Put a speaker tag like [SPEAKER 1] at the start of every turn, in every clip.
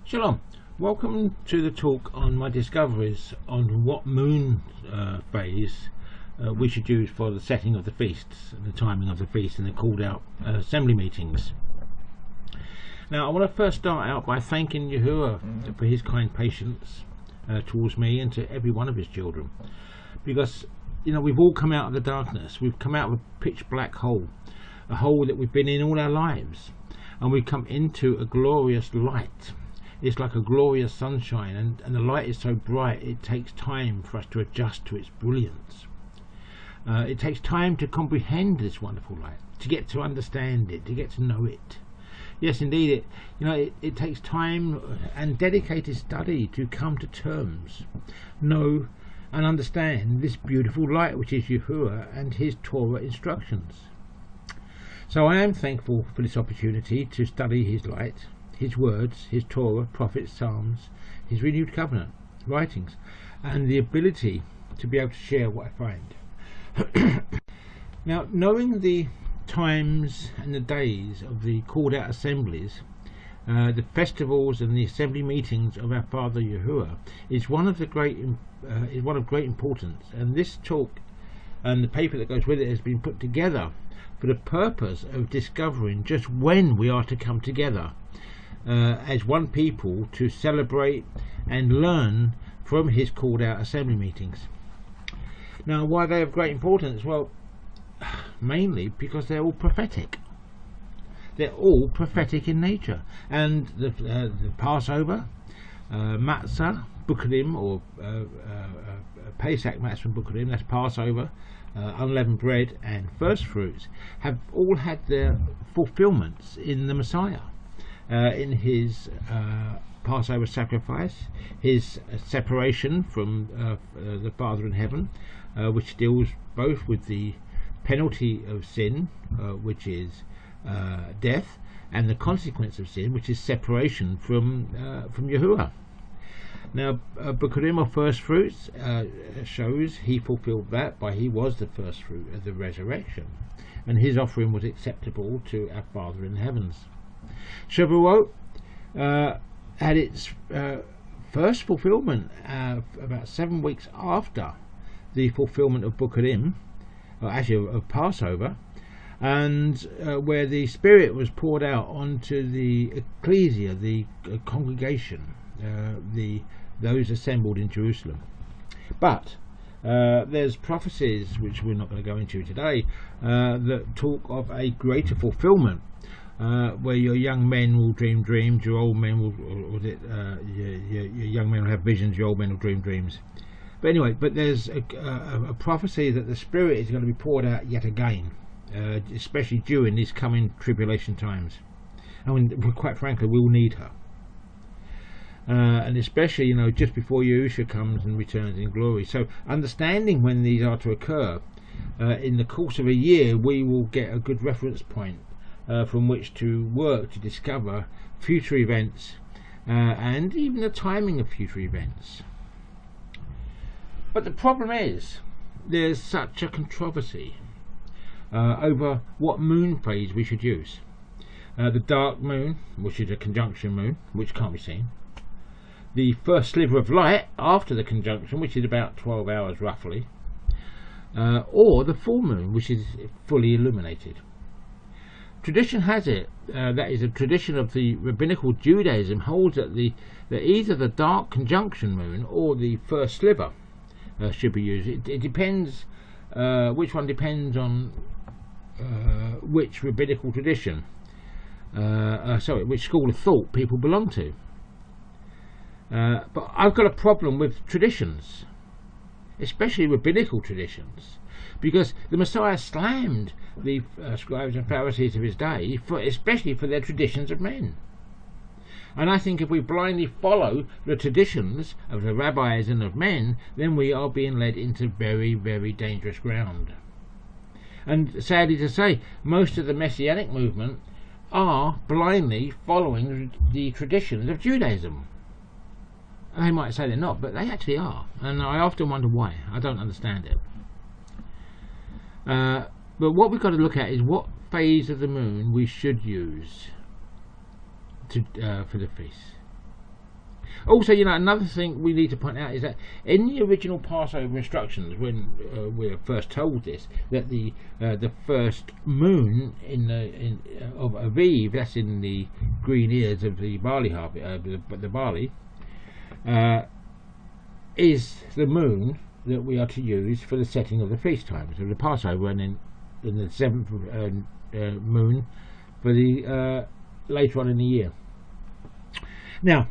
[SPEAKER 1] Shalom, welcome to the talk on my discoveries on what moon phase we should use for the setting of the feasts, the timing of the feast and the called out assembly meetings. Now I want to first start out by thanking Yahuweh for his kind patience towards me and to every one of his children, because we've all come out of the darkness. We've come out of a pitch black hole, a hole that we've been in all our lives, and we've come into a glorious light. It's like a glorious sunshine, and the light is so bright it takes time for us to adjust to its brilliance. It takes time to comprehend this wonderful light, to get to understand it, to get to know it. Yes, indeed, it takes time and dedicated study to come to terms, know and understand this beautiful light which is Yahuwah and his Torah instructions. So I am thankful for this opportunity to study his light, his words, his Torah, prophets, psalms, his renewed covenant writings, and the ability to be able to share what I find. Now, knowing the times and the days of the called out assemblies, the festivals and the assembly meetings of our Father Yahuwah is one of great importance, and this talk and the paper that goes with it has been put together for the purpose of discovering just when we are to come together as one people to celebrate and learn from his called out assembly meetings. Now, why are they of great importance? Well, mainly because they're all prophetic. They're all prophetic in nature, and the Passover, Matzah, Bukarim, or Pesach, Matzah, and Bukarim, that's Passover, unleavened bread, and first fruits, have all had their fulfillments in the Messiah. In his Passover sacrifice, his separation from the Father in heaven, which deals both with the penalty of sin, which is death, and the consequence of sin, which is separation from Yahuwah. Now, Bukarim, or first fruits, shows he fulfilled that by he was the first fruit of the resurrection, and his offering was acceptable to our Father in the heavens. Shavuot had its first fulfillment about 7 weeks after the fulfillment of Bukarim, or actually of Passover, and where the Spirit was poured out onto the ecclesia, the congregation, those assembled in Jerusalem. But there's prophecies, which we're not going to go into today, that talk of a greater fulfillment, where your young men will dream dreams, your old men will, your young men will have visions, your old men will dream dreams. But anyway, there's a prophecy that the Spirit is going to be poured out yet again, especially during these coming tribulation times. I mean, quite frankly, we'll need her. And especially, just before Yahushua comes and returns in glory. So understanding when these are to occur, in the course of a year, we will get a good reference point from which to work to discover future events and even the timing of future events. But the problem is there's such a controversy over what moon phase we should use. The dark moon, which is a conjunction moon, which can't be seen. The first sliver of light after the conjunction, which is about 12 hours roughly, or the full moon, which is fully illuminated. Tradition has it, that is a tradition of the rabbinical Judaism, holds that either the dark conjunction moon or the first sliver should be used. It depends, which one depends on which rabbinical tradition, which school of thought people belong to. But I've got a problem with traditions, especially rabbinical traditions, because the Messiah slammed the scribes and Pharisees of his day, especially for their traditions of men. And I think if we blindly follow the traditions of the rabbis and of men, then we are being led into very, very dangerous ground. And sadly to say, most of the Messianic movement are blindly following the traditions of Judaism. They might say they're not, but they actually are, and I often wonder why. I don't understand it. But what we've got to look at is what phase of the moon we should use for the feast. Also, another thing we need to point out is that in the original Passover instructions, when we were first told this, that the first moon of Aviv, that's in the green ears of the barley the barley, is the moon that we are to use for the setting of the feast times of the Passover, and then the seventh moon for the later on in the year. Now,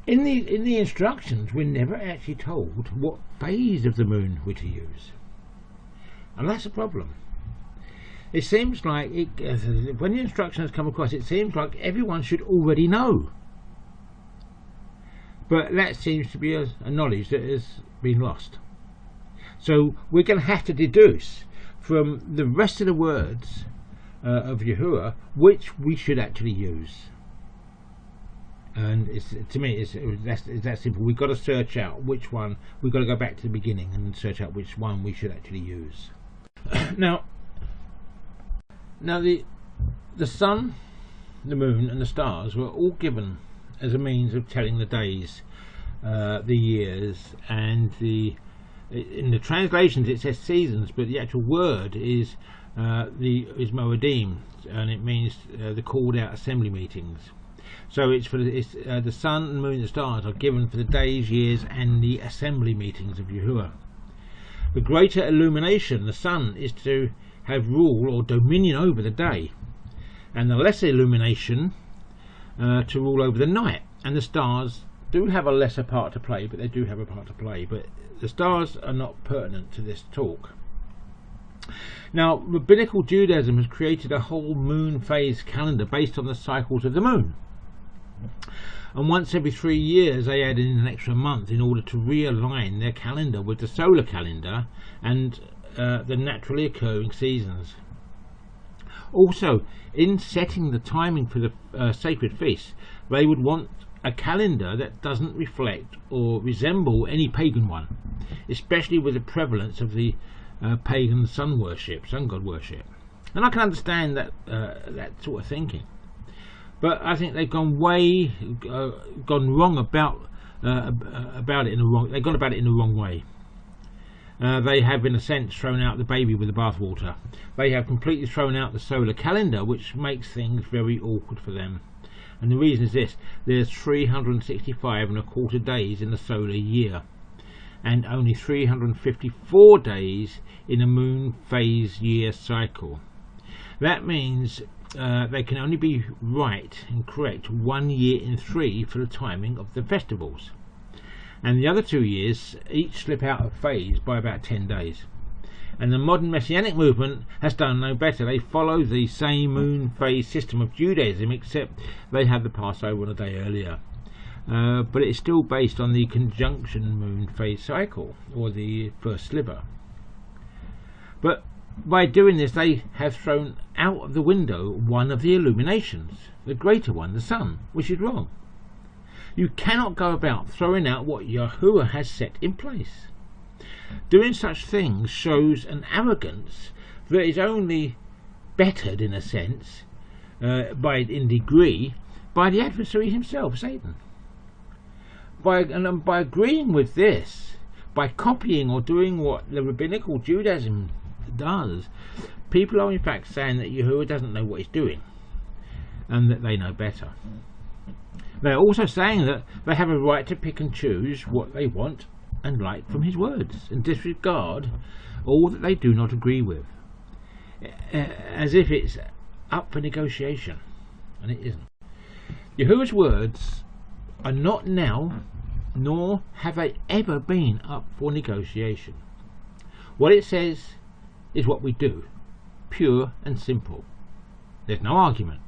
[SPEAKER 1] in the instructions, we're never actually told what phase of the moon we're to use, and that's a problem. It seems like when the instructions come across, it seems like everyone should already know, but that seems to be a knowledge that has been lost. So we're going to have to deduce from the rest of the words of Yahuwah which we should actually use. And to me, it's that simple. We've got to search out which one. We've got to go back to the beginning and search out which one we should actually use. Now the sun, the moon, and the stars were all given as a means of telling the days, the years, and in the translations it says seasons, but the actual word is Moedim, and it means the called out assembly meetings. So it's the sun, the moon, and the stars are given for the days, years, and the assembly meetings of Yahuwah. The greater illumination, the sun, is to have rule or dominion over the day, and the lesser illumination to rule over the night. And the stars do have a lesser part to play, but they do have a part to play. But the stars are not pertinent to this talk. Now, rabbinical Judaism has created a whole moon phase calendar based on the cycles of the moon. And once every 3 years they add in an extra month in order to realign their calendar with the solar calendar and the naturally occurring seasons. Also, in setting the timing for the sacred feasts, they would want a calendar that doesn't reflect or resemble any pagan one, especially with the prevalence of the pagan sun god worship. And I can understand that sort of thinking, but I think they've gone wrong about it in the wrong. They've gone about it in the wrong way. They have, in a sense, thrown out the baby with the bathwater. They have completely thrown out the solar calendar, which makes things very awkward for them. And the reason is this: there's 365 and a quarter days in the solar year, and only 354 days in a moon phase year cycle. That means they can only be right and correct 1 year in 3 for the timing of the festivals, and the other 2 years each slip out of phase by about 10 days. And the modern Messianic movement has done no better. They follow the same moon phase system of Judaism, except they have the Passover on a day earlier. But it's still based on the conjunction moon phase cycle, or the first sliver. But by doing this, they have thrown out of the window one of the illuminations, the greater one, the sun, which is wrong. You cannot go about throwing out what Yahuwah has set in place. Doing such things shows an arrogance that is only bettered, in a sense, in degree, by the adversary himself, Satan. By agreeing with this, by copying or doing what the rabbinical Judaism does, people are in fact saying that Yahuwah doesn't know what he's doing, and that they know better. They are also saying that they have a right to pick and choose what they want and like from his words, and disregard all that they do not agree with, as if it's up for negotiation, and it isn't. Yahuwah's words are not now, nor have they ever been up for negotiation. What it says is what we do, pure and simple. There's no argument.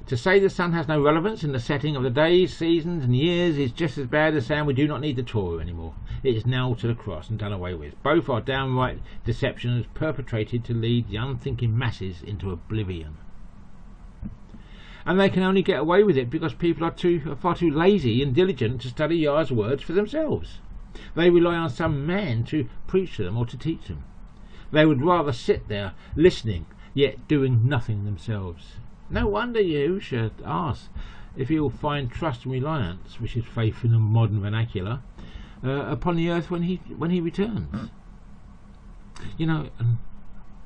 [SPEAKER 1] To say the sun has no relevance in the setting of the days, seasons, and years is just as bad as saying we do not need the Torah anymore. It is nailed to the cross and done away with. Both are downright deceptions perpetrated to lead the unthinking masses into oblivion. And they can only get away with it because people are far too lazy and diligent to study Yah's words for themselves. They rely on some man to preach to them or to teach them. They would rather sit there listening, yet doing nothing themselves. No wonder you should ask, if he will find trust and reliance, which is faith in the modern vernacular, upon the earth when he returns. You know, and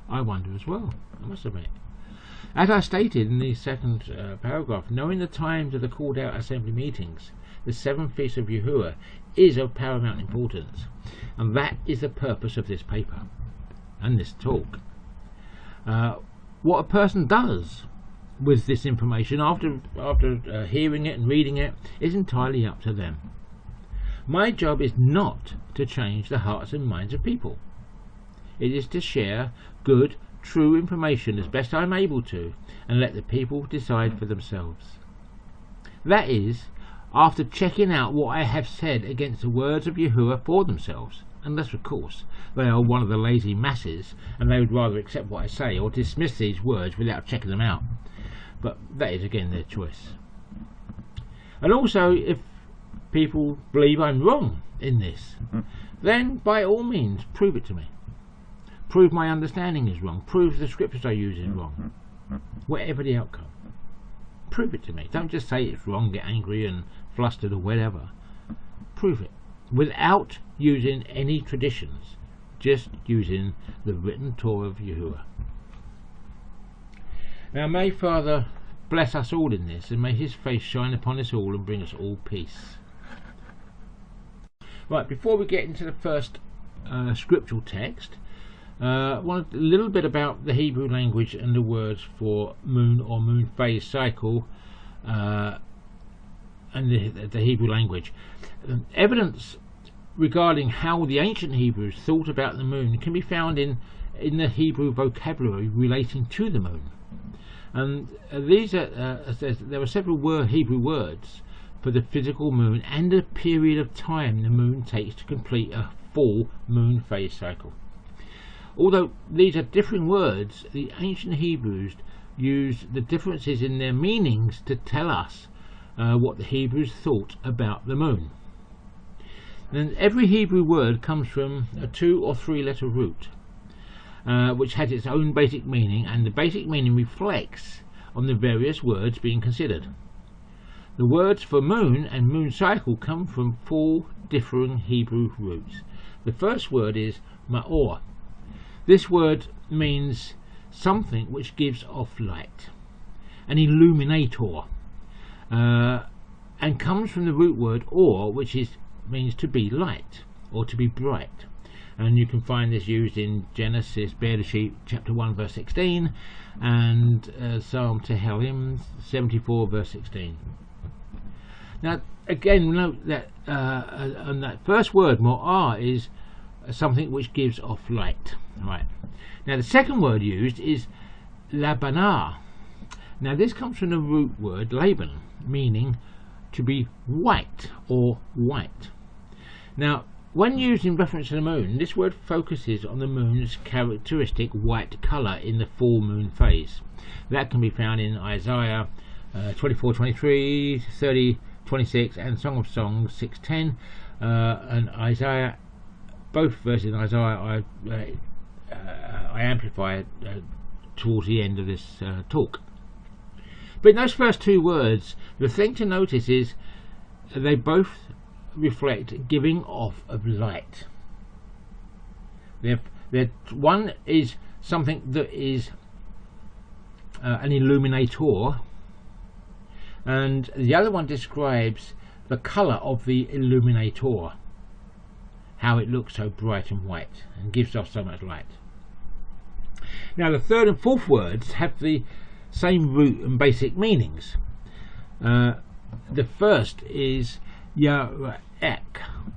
[SPEAKER 1] I wonder as well, I must admit. As I stated in the second paragraph, knowing the times of the called out assembly meetings, the 7 feasts of Yahuwah is of paramount importance, and that is the purpose of this paper and this talk. What a person does with this information after hearing it and reading it is entirely up to them. My job is not to change the hearts and minds of people. It is to share good, true information as best I'm able to, and let the people decide for themselves. That is, after checking out what I have said against the words of Yahuwah for themselves, unless of course they are one of the lazy masses and they would rather accept what I say or dismiss these words without checking them out. But that is again their choice. And also, if people believe I'm wrong in this, then by all means prove it to me. Prove my understanding is wrong. Prove the scriptures I use is wrong. Whatever the outcome. Prove it to me. Don't just say it's wrong, get angry and flustered or whatever. Prove it. Without using any traditions. Just using the written Torah of Yahuwah. Now may Father bless us all in this, and may his face shine upon us all and bring us all peace. Right, before we get into the first scriptural text, a little bit about the Hebrew language and the words for moon or moon phase cycle, and the Hebrew language. Evidence regarding how the ancient Hebrews thought about the moon can be found in the Hebrew vocabulary relating to the moon. And these are there are several Hebrew words for the physical moon and the period of time the moon takes to complete a full moon phase cycle. Although these are differing words, the ancient Hebrews used the differences in their meanings to tell us what the Hebrews thought about the moon. And every Hebrew word comes from a 2 or 3 letter root, which has its own basic meaning, and the basic meaning reflects on the various words being considered. The words for moon and moon cycle come from 4 differing Hebrew roots. The first word is ma'or. This word means something which gives off light, an illuminator, and comes from the root word or, which means to be light or to be bright. And you can find this used in Genesis, Bereshit, chapter 1, verse 16, and Psalm Tehillim 74, verse 16. Now, again, note that on that first word, mo'ar, is something which gives off light. Right. Now, the second word used is labanah. Now, this comes from the root word Laban, meaning to be white or white. Now, when used in reference to the moon, this word focuses on the moon's characteristic white colour in the full moon phase. That can be found in Isaiah 24:23, 30:26, and Song of Songs 6:10, and Isaiah. Both verses in Isaiah I amplify towards the end of this talk. But in those first 2 words, the thing to notice is they both reflect giving off of light. One is something that is an illuminator, and the other one describes the colour of the illuminator, how it looks so bright and white and gives off so much light. Now, the third and fourth words have the same root and basic meanings. The first is Yahuweh,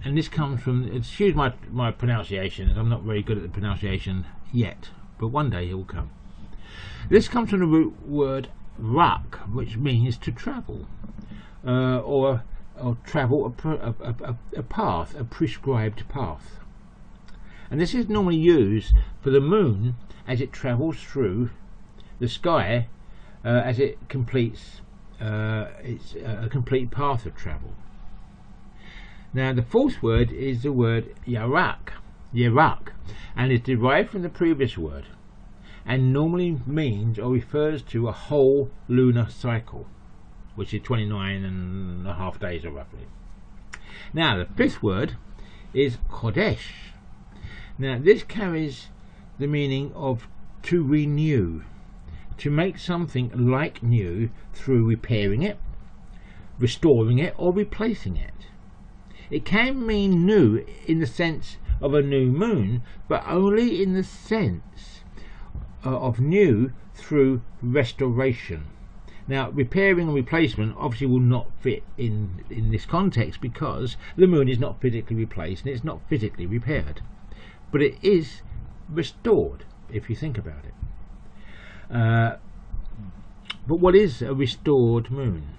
[SPEAKER 1] and this comes from, excuse my pronunciation, as I'm not very good at the pronunciation yet, but one day it will come. This comes from the root word rak, which means to travel, or travel a path, a prescribed path. And this is normally used for the moon as it travels through the sky, as it completes a complete path of travel. Now, the fourth word is the word yarak, and is derived from the previous word, and normally means or refers to a whole lunar cycle, which is 29.5 days roughly. Now the fifth word is Kodesh. Now this carries the meaning of to renew, to make something like new through repairing it, restoring it, or replacing it. It can mean new in the sense of a new moon, but only in the sense of new through restoration. Now repairing and replacement obviously will not fit in this context, because the moon is not physically replaced and it's not physically repaired, but it is restored if you think about it. But what is a restored moon?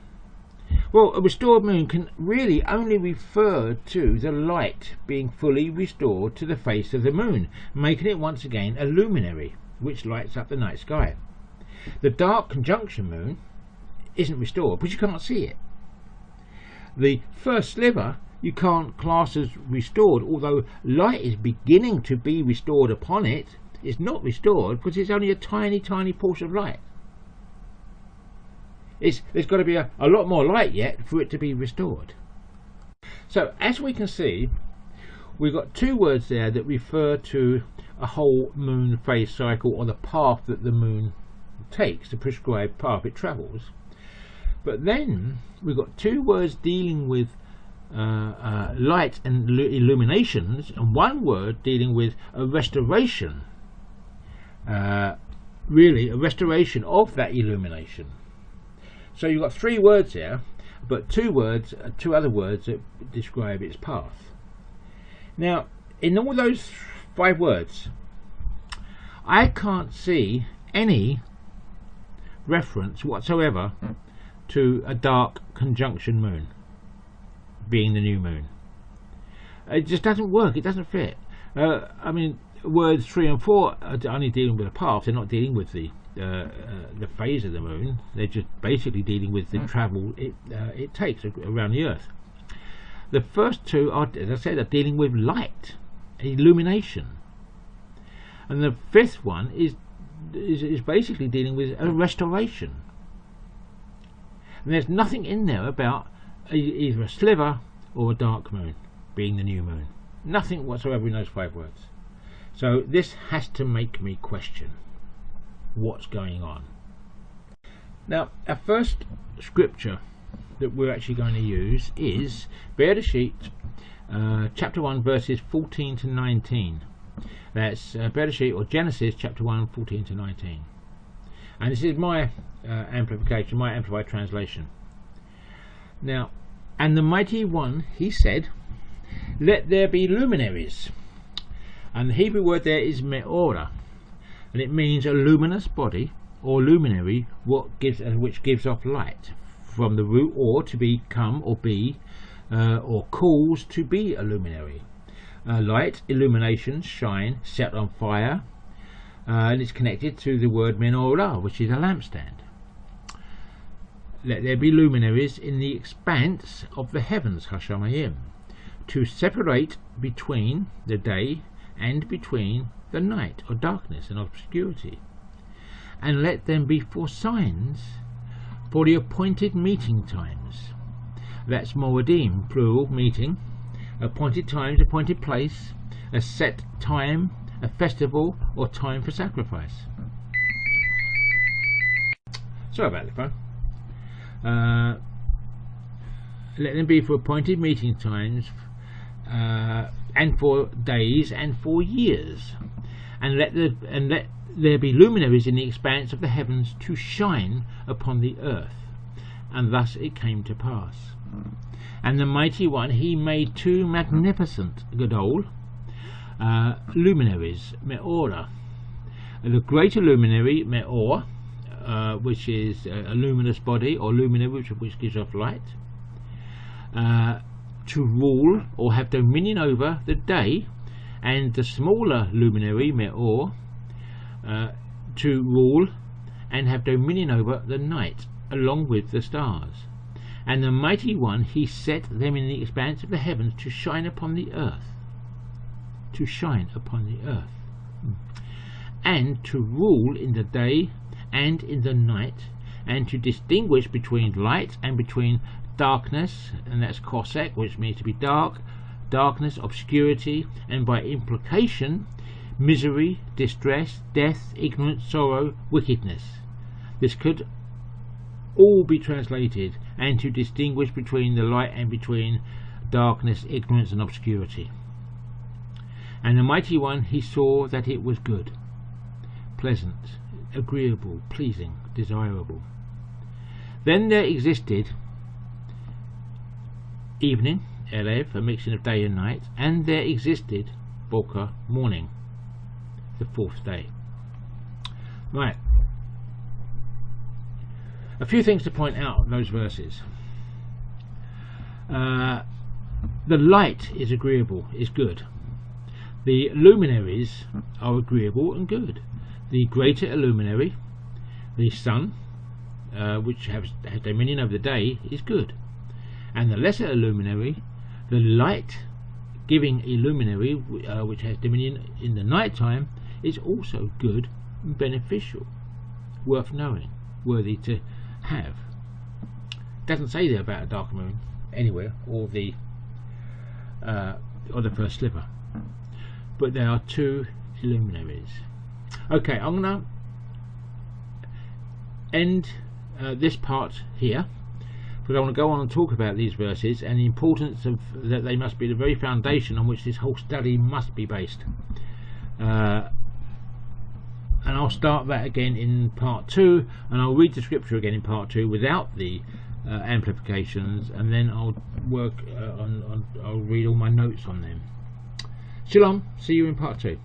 [SPEAKER 1] Well, a restored moon can really only refer to the light being fully restored to the face of the moon, making it once again a luminary which lights up the night sky. The dark conjunction moon isn't restored because you can't see it. The first sliver you can't class as restored, although light is beginning to be restored upon it. It's not restored because it's only a tiny portion of light. There's got to be a lot more light yet for it to be restored. So as we can see, we've got two words there that refer to a whole moon phase cycle, or the path that the moon takes, the prescribed path it travels. But then we've got two words dealing with light and illuminations, and one word dealing with a restoration, really a restoration of that illumination. So you've got three words here, but two other words that describe its path. Now in all those 5 words, I can't see any reference whatsoever to a dark conjunction moon being the new moon. It just doesn't work, it doesn't fit. I mean, words 3 and 4 are only dealing with a path, they're not dealing with the phase of the moon. They're just basically dealing with the travel it takes around the earth. The first two are, as I said, are dealing with light, illumination, and the fifth one is basically dealing with a restoration. And there's nothing in there about either a sliver or a dark moon being the new moon. Nothing whatsoever in those 5 words. So this has to make me question what's going on. Now our first scripture that we're actually going to use is Bereshit chapter 1 verses 14 to 19. That's Bereshit, or Genesis chapter 1 14 to 19, and this is my amplification, my amplified translation. Now, and the mighty one, he said, let there be luminaries, and the Hebrew word there is meorah, and it means a luminous body or luminary, which gives off light, from the root or, to become or be, or cause to be a luminary. Light, illumination, shine, set on fire, and it's connected to the word menorah, which is a lampstand. Let there be luminaries in the expanse of the heavens, hashamayim, to separate between the day and between the night, or darkness and obscurity. And let them be for signs, for the appointed meeting times. That's moedim, plural, meeting, appointed times, appointed place, a set time, a festival, or time for sacrifice. Sorry about the phone. Let them be for appointed meeting times, and for days, and for years, and let there be luminaries in the expanse of the heavens to shine upon the earth. And thus it came to pass. And the mighty one, he made 2 magnificent gadol luminaries, meorah. The greater luminary, meor, which is a luminous body or luminary which gives off light, to rule or have dominion over the day, and the smaller luminary, meor, to rule and have dominion over the night, along with the stars. And the mighty one, he set them in the expanse of the heavens to shine upon the earth, to shine upon the earth, and to rule in the day and in the night, and to distinguish between light and between darkness, and that's Cossack, which means to be dark, darkness, obscurity, and by implication misery, distress, death, ignorance, sorrow, wickedness. This could all be translated, and to distinguish between the light and between darkness, ignorance, and obscurity. And the Mighty One, he saw that it was good, pleasant, agreeable, pleasing, desirable. Then there existed evening, Elev, a mixing of day and night, and there existed Boker, morning, the fourth day. Right. A few things to point out in those verses. The light is agreeable, is good. The luminaries are agreeable and good. The greater luminary, the sun, which has dominion over the day, is good. And the lesser luminary, the light giving luminary, which has dominion in the night time, is also good and beneficial, worth knowing, worthy to have. Doesn't say there about a dark moon anywhere, or the first sliver, but there are two luminaries. Okay, I'm gonna end this part here, because I want to go on and talk about these verses and the importance of that they must be the very foundation on which this whole study must be based. And I'll start that again in part 2, and I'll read the scripture again in part 2 without the amplifications, and then I'll work I'll read all my notes on them. Shalom, see you in part 2.